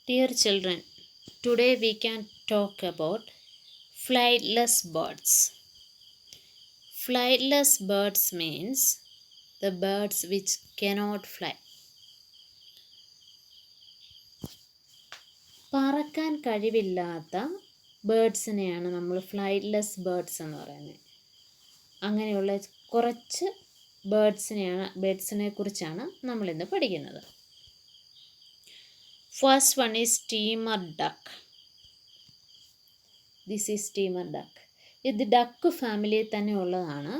Dear children, today we can talk about flightless birds. Flightless birds means the birds which cannot fly. പറക്കാൻ കഴിവില്ലാത്ത ബേഡ്സിനെയാണ് നമ്മൾ flightless birds എന്ന് പറയുന്നത്. അങ്ങനെയുള്ള കുറച്ച് ബേഡ്സിനെ കുറിച്ചാണ് നമ്മളിന്ന് പഠിക്കുന്നത്. First one is steamer duck. This is steamer duck. ഇത് ഡക്ക് ഫാമിലിയിൽ തന്നെ ഉള്ളതാണ്.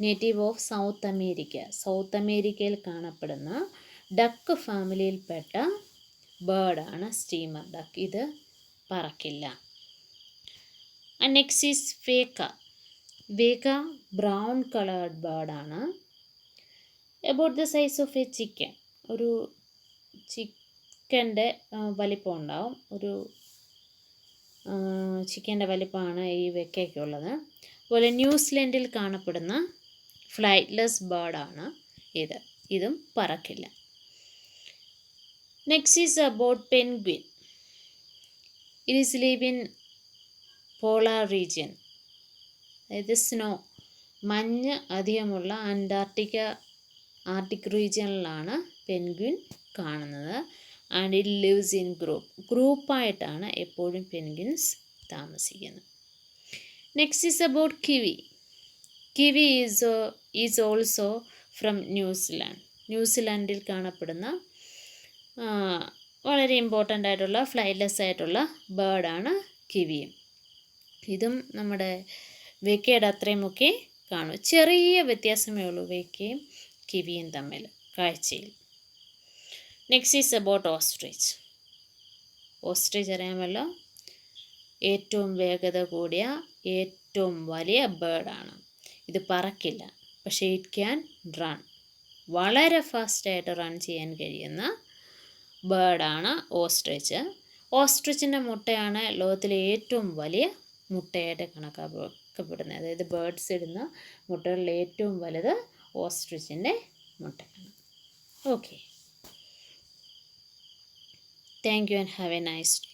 Native of south America. South അമേരിക്കയിൽ കാണപ്പെടുന്ന ഡക്ക് ഫാമിലിയിൽപ്പെട്ട ബേർഡാണ് സ്റ്റീമർ ഡക്ക്. ഇത് പറക്കില്ല. Next is weka. Weka brown coloured ബേർഡാണ്. About the size of a chicken. ഒരു ചിക്കൻ്റെ വലിപ്പം ഉണ്ടാവും. ഒരു ചിക്കൻ്റെ വലിപ്പമാണ് ഈ വെക്കയ്ക്കുള്ളത്. അതുപോലെ ന്യൂസിലൻഡിൽ കാണപ്പെടുന്ന ഫ്ലൈറ്റ്ലെസ് ബേർഡാണ് ഇത്. ഇതും പറക്കില്ല. Next is about penguin. It is live in polar region. അതായത് സ്നോ, മഞ്ഞ് അധികമുള്ള ആർട്ടിക് റീജിയനിലാണ് പെൻഗ്വിൻ കാണുന്നത്. ആൻഡ് ഇറ്റ് ലിവ്സ് ഇൻ ഗ്രൂപ്പായിട്ടാണ് എപ്പോഴും പെൻഗ്വിൻസ് താമസിക്കുന്നത്. Next is about kiwi. Kiwi is also from ന്യൂസിലാൻഡ്. ന്യൂസിലാൻഡിൽ കാണപ്പെടുന്ന വളരെ ഇമ്പോർട്ടൻ്റ് ആയിട്ടുള്ള ഫ്ലൈറ്റ്ലെസ് ആയിട്ടുള്ള ബേർഡാണ് കിവിയും. ഇതും നമ്മുടെ വേക്കയുടെ അത്രയുമൊക്കെ കാണും. ചെറിയ വ്യത്യാസമേ ഉള്ളൂ വേക്കയും കിവിയും തമ്മിൽ കാഴ്ചയിൽ. Next is about ostrich. Ostrich അറിയാമല്ലോ, ഏറ്റവും വേഗത കൂടിയ ഏറ്റവും വലിയ ബേർഡാണ്. ഇത് പറക്കില്ല, പക്ഷേ ഇറ്റ് ക്യാൻ റൺ. വളരെ ഫാസ്റ്റായിട്ട് റൺ ചെയ്യാൻ കഴിയുന്ന ബേർഡാണ് ഓസ്ട്രിച്ച്. ഓസ്ട്രിച്ചിൻ്റെ മുട്ടയാണ് ലോകത്തിലെ ഏറ്റവും വലിയ മുട്ടയായിട്ട് കണക്കാക്കപ്പെടുന്നത്. അതായത് ബേർഡ്സ് ഇടുന്ന മുട്ടകളിൽ ഏറ്റവും വലുത് ഓസ്ട്രിച്ചിൻ്റെ മുട്ടയാണ്. Okay, thank you and have A nice day.